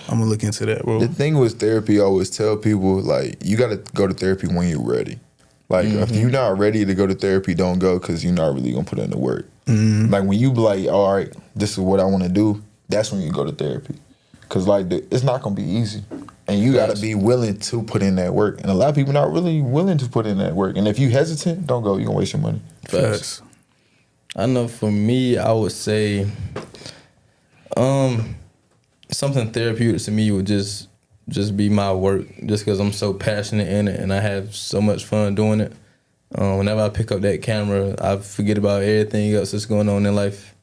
Speaker 2: I'm gonna look into that, bro.
Speaker 3: The thing with therapy, I always tell people, like, you got to go to therapy when you're ready. Like, if you're not ready to go to therapy, don't go because you're not really going to put in the work. Like, when you be like, all right, this is what I want to do, that's when you go to therapy. Because, like, it's not going to be easy. And you got to be willing to put in that work. And a lot of people not really willing to put in that work. And if you hesitant, don't go. You're going to waste your money.
Speaker 1: Facts. I know for me, I would say something therapeutic to me would just be my work, just because I'm so passionate in it and I have so much fun doing it. Whenever I pick up that camera, I forget about everything else that's going on in life.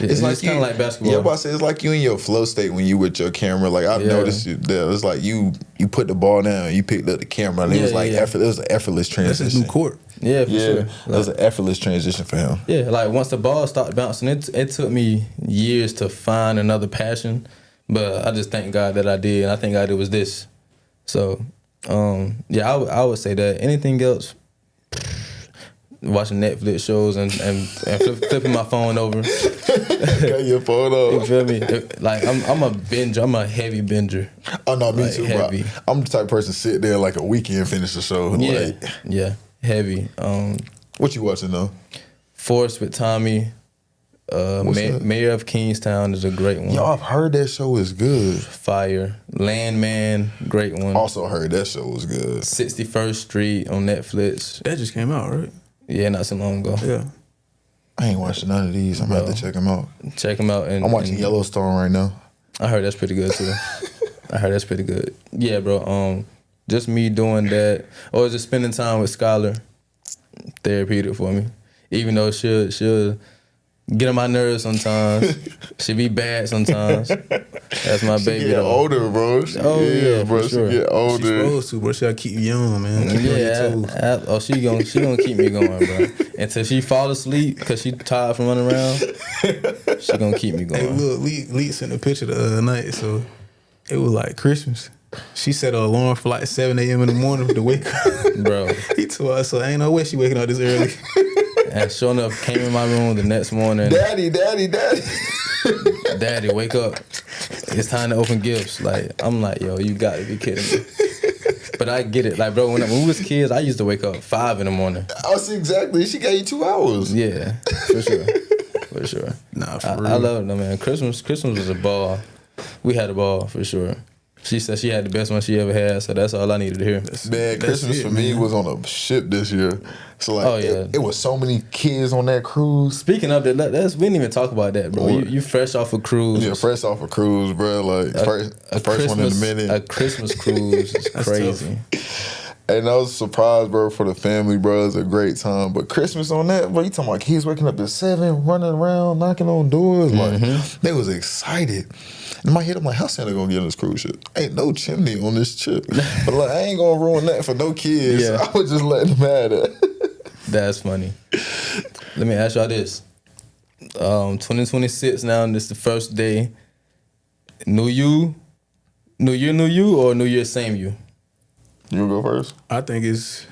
Speaker 1: It's kind of like basketball.
Speaker 3: Yeah, but I say it's like you in your flow state when you with your camera. Like I've noticed you there. It's like you put the ball down, you picked up the camera, and it was like it was an effortless transition.
Speaker 2: That's his new court.
Speaker 1: Yeah, for sure.
Speaker 3: It was an effortless transition for him.
Speaker 1: Yeah, like once the ball started bouncing, it took me years to find another passion, but I just thank God that I did, and I thank God it was this. So, yeah, I would say that. Anything else? Watching Netflix shows and flipping my phone over.
Speaker 3: Got your phone on.
Speaker 1: You feel me? Like I'm a binger. I'm a heavy binger.
Speaker 3: Oh no, me
Speaker 1: like,
Speaker 3: too.
Speaker 1: Heavy.
Speaker 3: Bro. I'm the type of person sit there like a weekend and finish the show.
Speaker 1: Yeah,
Speaker 3: like,
Speaker 1: yeah, heavy.
Speaker 3: What you watching though?
Speaker 1: Force with Tommy. Mayor of Kingstown is a great one.
Speaker 3: Yo, I've heard that show is good.
Speaker 1: Fire. Landman, great one.
Speaker 3: Also heard that show was good.
Speaker 1: 61st Street on Netflix.
Speaker 2: That just came out, right?
Speaker 1: Yeah, not so long ago.
Speaker 2: Yeah.
Speaker 3: I ain't watching none of these. I'm gonna have to check them out.
Speaker 1: Check them out.
Speaker 3: I'm watching Yellowstone right now.
Speaker 1: I heard that's pretty good too. I heard that's pretty good. Yeah, bro. Just me doing that, or just spending time with Skylar, therapeutic for me. Even though she'll get on my nerves sometimes. She be bad sometimes. That's my baby.
Speaker 3: She get older, bro.
Speaker 1: Yeah,
Speaker 3: bro.
Speaker 1: For sure.
Speaker 3: She get older.
Speaker 2: She's supposed to, bro. She gotta keep you young, man. Keep you on your toes.
Speaker 1: She gonna keep me going, bro. Until she fall asleep because she tired from running around. She gonna keep me going.
Speaker 2: Hey, look, Lee sent a picture the other night, so it was like Christmas. She set an alarm for like 7 a.m. in the morning to wake up.
Speaker 1: Bro.
Speaker 2: He told her, so ain't no way she waking up this early.
Speaker 1: And sure enough, came in my room the next morning.
Speaker 3: Daddy.
Speaker 1: Daddy, wake up. It's time to open gifts. Like, I'm like, yo, you got to be kidding me. But I get it. Like, bro, when we was kids, I used to wake up 5 in the morning.
Speaker 3: I see exactly. She gave you 2 hours.
Speaker 1: Yeah, for sure. For sure.
Speaker 2: Nah, for real.
Speaker 1: I love it, though, man. Christmas was a ball. We had a ball, for sure. She said she had the best one she ever had, so that's all I needed to hear.
Speaker 3: Man, Christmas for me was on a ship this year. So like, it was so many kids on that cruise.
Speaker 1: Speaking of that, we didn't even talk about that, bro. You fresh off a cruise.
Speaker 3: Yeah, fresh off a cruise, bro. Like first one in a minute.
Speaker 1: A Christmas cruise is crazy.
Speaker 3: And I was surprised, bro, for the family, bro. It was a great time. But Christmas on that, bro, you talking about kids waking up at 7, running around, knocking on doors. Like, they was excited. In my head, I'm like, how Santa gonna get on this cruise ship? Ain't no chimney on this ship. But like, I ain't gonna ruin that for no kids. Yeah. I was just letting them have that.
Speaker 1: That's funny. Let me ask y'all this. 2026 now, and this is the first day. New year, or New Year, same you?
Speaker 3: You wanna go first?
Speaker 2: I think it's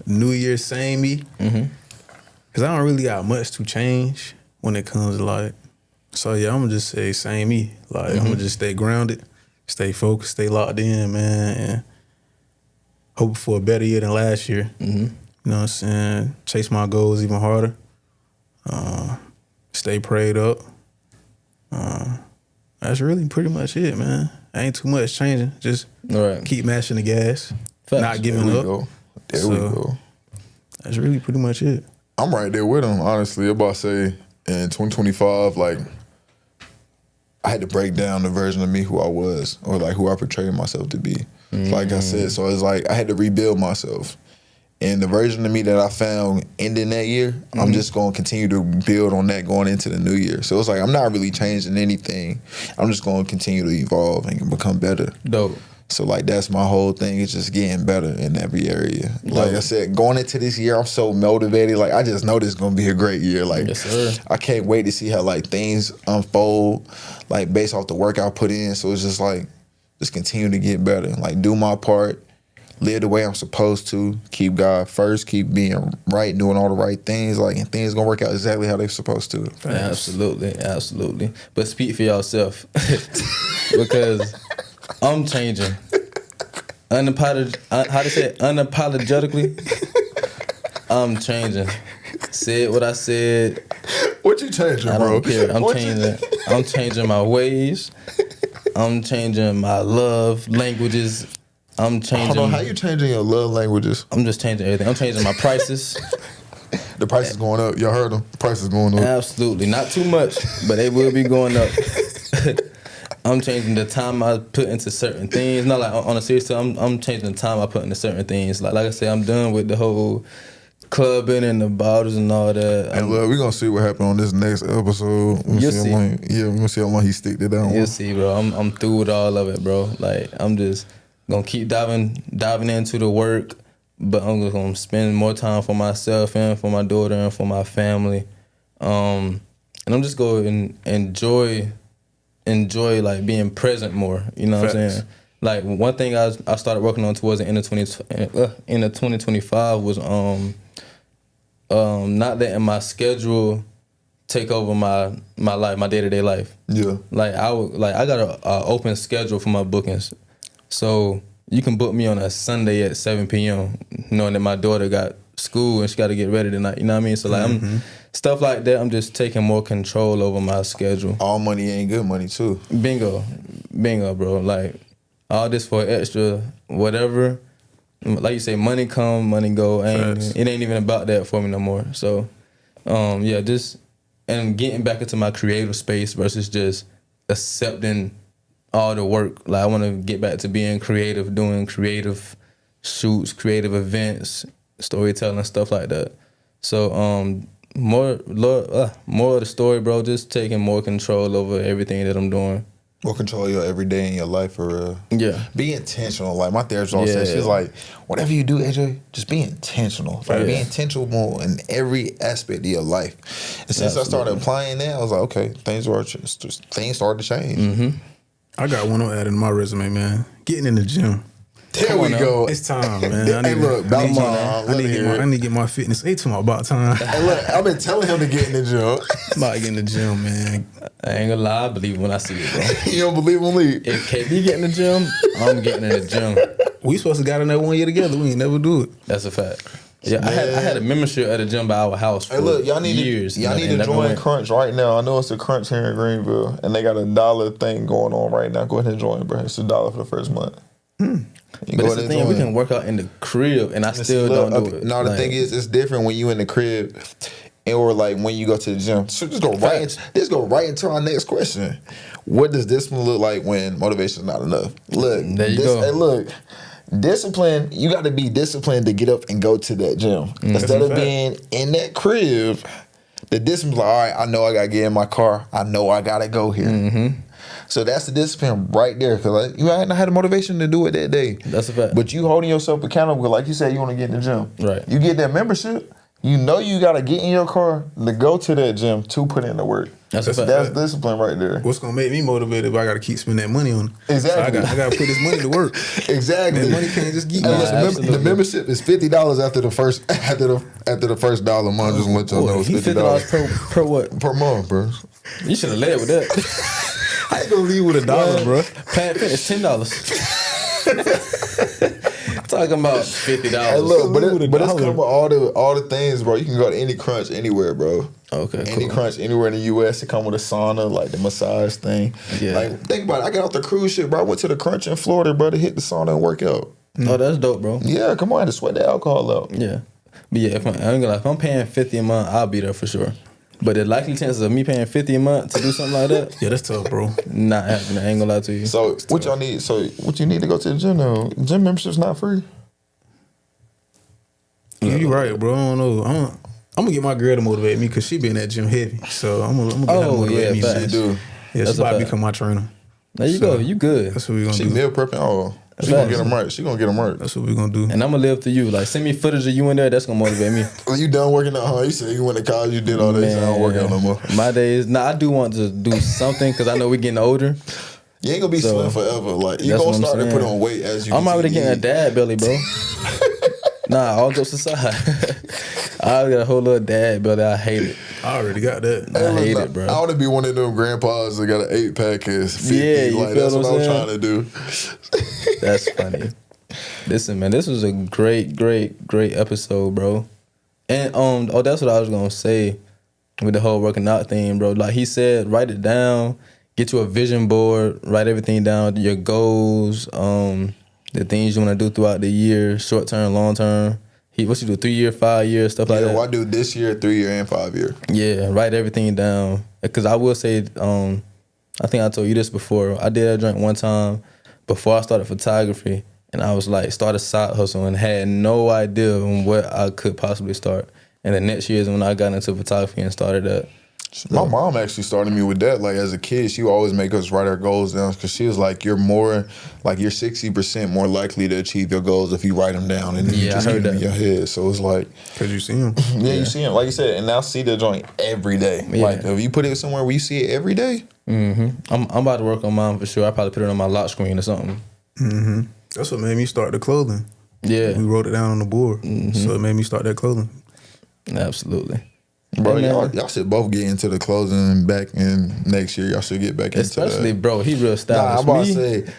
Speaker 2: New Year, same me. Because I don't really got much to change when it comes to like, so yeah, I'm gonna just say same me. Like, I'm gonna just stay grounded, stay focused, stay locked in, man, and hope for a better year than last year. You know what I'm saying? Chase my goals even harder. Stay prayed up. That's really pretty much it, man. Ain't too much changing. Just keep mashing the gas, not giving up.
Speaker 3: There we go.
Speaker 2: That's really pretty much it.
Speaker 3: I'm right there with him, honestly. I'm about to say in 2025, like, I had to break down the version of me who I was, or like who I portrayed myself to be. Like I said, so it's like I had to rebuild myself. And the version of me that I found ending that year, I'm just going to continue to build on that going into the new year. So it's like I'm not really changing anything. I'm just going to continue to evolve and become better.
Speaker 1: Dope.
Speaker 3: So like that's my whole thing. It's just getting better in every area. Like I said, going into this year, I'm so motivated. Like I just know this is gonna be a great year. Like
Speaker 1: yes, sir.
Speaker 3: I can't wait to see how like things unfold, like based off the work I put in. So it's just like just continue to get better. Like do my part, live the way I'm supposed to, keep God first, keep being right, doing all the right things. Like and things gonna work out exactly how they're supposed to.
Speaker 1: Absolutely. But speak for yourself. because I'm changing. Unapologetically, I'm changing. Said what I said.
Speaker 3: What you changing, bro?
Speaker 1: I don't care. I'm changing. I'm changing my ways. I'm changing my love languages. I'm changing.
Speaker 3: Hold on, how you changing your love languages?
Speaker 1: I'm just changing everything. I'm changing my prices.
Speaker 3: The price is going up. Y'all heard them? The price is going up.
Speaker 1: Absolutely. Not too much, but they will be going up. I'm changing the time I put into certain things. Not like on a serious tip, I'm changing the time I put into certain things. Like I said, I'm done with the whole clubbing and the bottles and all that.
Speaker 3: And look, we're gonna see what happened on this next episode.
Speaker 1: You'll see.
Speaker 3: We're gonna see how long he stick to that.
Speaker 1: You'll see, bro. I'm through with all of it, bro. Like I'm just gonna keep diving into the work, but I'm just gonna spend more time for myself and for my daughter and for my family. And I'm just going to enjoy like being present more. You know what I'm saying? Like one thing I started working on towards the end of 2025 was not letting my schedule take over my life, my day-to-day life. Yeah. Like I got a open schedule for my bookings. So you can book me on a Sunday at 7 p.m. knowing that my daughter got school and she got to get ready tonight. You know what I mean? So like I'm stuff like that. I'm just taking more control over my schedule.
Speaker 3: All money ain't good money too.
Speaker 1: Bingo, bro. Like all this for extra whatever. Like you say, money come, money go. It ain't even about that for me no more. So just and getting back into my creative space versus just accepting all the work. Like I want to get back to being creative, doing creative shoots, creative events, storytelling, stuff like that. So more of the story, bro. Just taking more control over everything that I'm doing.
Speaker 3: More control of your everyday in your life, for real.
Speaker 1: Yeah.
Speaker 3: Be intentional. Like my therapist always says, she's like, whatever you do, AJ, just be intentional. Like be intentional in every aspect of your life. And since I started applying that, I was like, okay, things started to change.
Speaker 2: Mm-hmm. I got one on adding to my resume, man. Getting in the gym.
Speaker 3: There we go.
Speaker 2: It's time, man.
Speaker 3: I need
Speaker 2: to get my fitness. Hey, to my about time.
Speaker 3: Hey, look, I've been telling him to get in the gym.
Speaker 2: About to get in the gym, man.
Speaker 1: I ain't gonna lie, I believe when I see it, bro.
Speaker 3: You don't believe when we?
Speaker 1: If KB get in the gym, I'm getting in the gym.
Speaker 2: We supposed to got in there 1 year together. We ain't never do it.
Speaker 1: That's a fact. Yeah, I had a membership at a gym by our house for
Speaker 3: y'all need
Speaker 1: years.
Speaker 3: Y'all need to join Crunch right now. I know it's a Crunch here in Greenville, and they got $1 thing going on right now. Go ahead and join, bro. It's $1 for the first month.
Speaker 1: But it's the thing, we can work out in the crib, and I still don't do it.
Speaker 3: No, the thing is, it's different when you in the crib, or like when you go to the gym. So just go right into our next question. What does discipline look like when motivation is not enough? Look,
Speaker 1: there you go.
Speaker 3: Hey, look. Discipline, you got to be disciplined to get up and go to that gym. Instead of being in that crib, the discipline's like, all right, I know I got to get in my car. I know I got to go here. So that's the discipline right there. Because you ain't had the motivation to do it that day.
Speaker 1: That's a fact.
Speaker 3: But you holding yourself accountable. Like you said, you want to get in the gym.
Speaker 1: Right.
Speaker 3: You get that membership. You know you got to get in your car to go to that gym to put in the work. That's discipline right there.
Speaker 2: What's gonna make me motivated if I gotta keep spending that money on it?
Speaker 3: Exactly.
Speaker 2: So I gotta put this money to work.
Speaker 3: Exactly.
Speaker 2: That money can't just get
Speaker 3: the membership is $50 after the first $1 a month. Just let y'all know it's $50
Speaker 1: per what?
Speaker 3: Per month, bro.
Speaker 1: You should have led with that.
Speaker 2: I ain't gonna leave with $1, bro.
Speaker 1: Planet Fitness $10. Talking about $50.
Speaker 3: Hey, look, but it's come with all the things, bro. You can go to any Crunch anywhere, bro.
Speaker 1: Okay,
Speaker 3: any Crunch anywhere in the U.S. It come with a sauna, like the massage thing. Yeah. Like think about it. I got off the cruise ship, bro. I went to the Crunch in Florida, bro, to hit the sauna and work out.
Speaker 1: Oh, that's dope, bro.
Speaker 3: Yeah, come on, I had to sweat the alcohol out.
Speaker 1: Yeah, but yeah, if I'm paying $50 a month, I'll be there for sure. But the likely chances of me paying $50 a month to do something like that,
Speaker 2: yeah, that's tough, bro.
Speaker 1: Not happening. I ain't gonna lie to you.
Speaker 3: So what y'all need? So what you need to go to the gym though? Gym membership's not free.
Speaker 2: Yeah, you right, bro. I don't know. I'm gonna get my girl to motivate me because she been at gym heavy. So I'm gonna get her to motivate me.
Speaker 3: She do.
Speaker 2: Yeah, she's about to become my trainer.
Speaker 1: There you go. You good.
Speaker 2: That's what we gonna do.
Speaker 3: She meal prepping. Oh, she gonna get them right. She gonna get them right.
Speaker 2: That's what we gonna do.
Speaker 1: And I'm gonna live through you. Like send me footage of you in there. That's gonna motivate me.
Speaker 3: Well, you done working out? Huh? You said you went to college. You did all that. I don't work out no more.
Speaker 1: My days. I do want to do something because I know we're getting older.
Speaker 3: You ain't gonna be slim forever. Like you gonna start to put on weight as you.
Speaker 1: I'm already getting a dad belly, bro. Nah, all jokes aside, I got a whole little dad belly. I hate it.
Speaker 2: I already got that.
Speaker 1: I hate it, bro.
Speaker 3: I want to be one of them grandpas that got an 8-pack and 50.
Speaker 1: Yeah, you
Speaker 3: like,
Speaker 1: feel
Speaker 3: that's what I'm
Speaker 1: saying?
Speaker 3: trying to do.
Speaker 1: That's funny. Listen, man, this was a great episode, bro. And that's what I was gonna say with the whole working out thing, bro. Like he said, write it down, get you a vision board, write everything down, your goals, the things you want to do throughout the year, short term, long term. What you do, 3 year, 5 year, stuff like that.
Speaker 3: Yeah, what I do this year, 3 year, and 5 year.
Speaker 1: Yeah, write everything down. Because I will say, I think I told you this before. I did that joint one time before I started photography, and I was like, started side hustle and had no idea on what I could possibly start. And the next year is when I got into photography and started that. So.
Speaker 3: My mom actually started me with that. Like as a kid, she would always make us write our goals down because she was like, you're 60% more likely to achieve your goals if you write them down and then you just get them in your head. So it's like,
Speaker 2: because you see them.
Speaker 3: Yeah, you see them. Like you said, and I see the joint every day. Yeah. Like if you put it somewhere where you see it every day.
Speaker 1: Mm-hmm. I'm about to work on mine for sure. I probably put it on my lock screen or something.
Speaker 2: Mm-hmm. That's what made me start the clothing.
Speaker 1: Yeah,
Speaker 2: we wrote it down on the board, so it made me start that clothing.
Speaker 1: Absolutely.
Speaker 3: Bro, y'all should both get into the closing back in next year. Y'all should get back into that.
Speaker 1: Especially, bro, he real stylish.
Speaker 3: Nah, I'm about to say,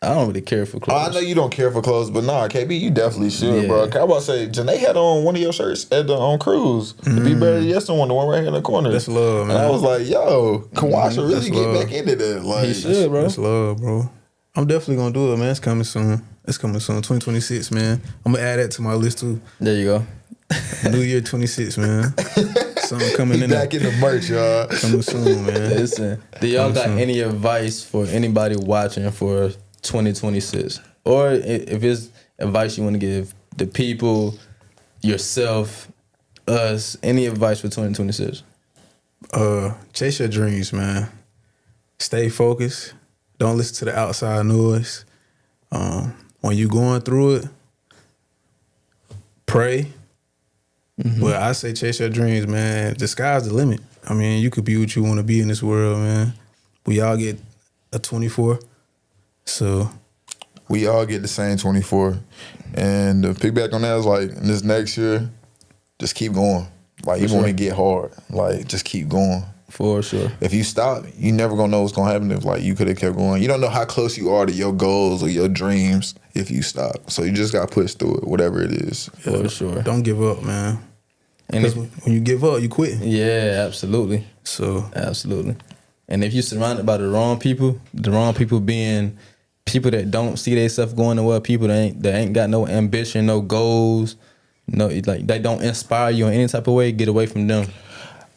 Speaker 1: I don't really care for clothes.
Speaker 3: I know you don't care for clothes, but nah, KB, you definitely should, bro. I'm about to say, Janae had on one of your shirts at the on cruise. The Be Better Yes one, the one right here in the corner.
Speaker 2: That's love, man.
Speaker 3: And I was like, yo, Kawhi should really get back into that. Like,
Speaker 1: he should, bro.
Speaker 2: That's love, bro. I'm definitely gonna do it, man. It's coming soon. 2026, man. I'm gonna add that to my list too.
Speaker 1: There you go.
Speaker 2: New year 26, man. Something coming in.
Speaker 3: Back in the merch, y'all.
Speaker 2: Coming soon, man.
Speaker 1: Listen, do y'all got any advice for anybody watching for 2026? Or if it's advice you want to give the people, yourself, us, any advice for 2026?
Speaker 2: Chase your dreams, man. Stay focused. Don't listen to the outside noise. When you're going through it, pray. Mm-hmm. But I say chase your dreams, man. The sky's the limit. I mean, you could be what you want to be in this world, man. We all get a 24. So
Speaker 3: we all get the same 24. And the piggyback on that is like, in this next year, just keep going. Like, even when it get hard, like, just keep going.
Speaker 1: For sure.
Speaker 3: If you stop, you never gonna know what's gonna happen if like you could have kept going. You don't know how close you are to your goals or your dreams if you stop. So you just gotta push through it, whatever it is.
Speaker 1: For sure.
Speaker 2: Don't give up, man. And when you give up, you quit.
Speaker 1: Yeah, absolutely.
Speaker 2: So
Speaker 1: absolutely. And if you're surrounded by the wrong people being people that don't see themselves going nowhere, people that ain't got no ambition, no goals, no, like they don't inspire you in any type of way, get away from them.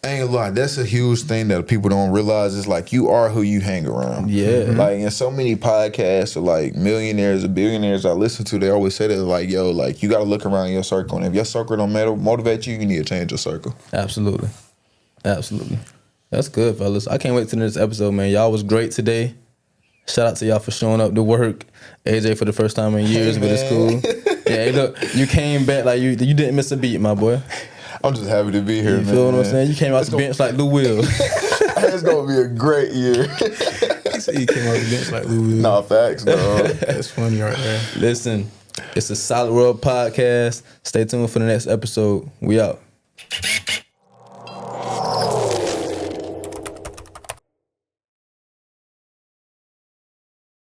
Speaker 3: I ain't gonna lie, that's a huge thing that people don't realize. Is like you are who you hang around.
Speaker 1: Yeah.
Speaker 3: Like in so many podcasts or like millionaires or billionaires I listen to, they always say that like, yo, like you gotta look around your circle. And if your circle don't motivate you, you need to change your circle.
Speaker 1: Absolutely. Absolutely. That's good, fellas. I can't wait to the next episode, man. Y'all was great today. Shout out to y'all for showing up to work. AJ for the first time in years, but it's cool. Yeah, look, you came back like you didn't miss a beat, my boy.
Speaker 3: I'm just happy to be here, man.
Speaker 1: You feel what I'm saying? You came out the bench like Lou Will.
Speaker 3: It's gonna be a great year.
Speaker 2: He said he came out the bench like Lou Will.
Speaker 3: Nah, facts, dog.
Speaker 2: That's funny right there.
Speaker 1: Listen, it's a Solid World podcast. Stay tuned for the next episode. We out.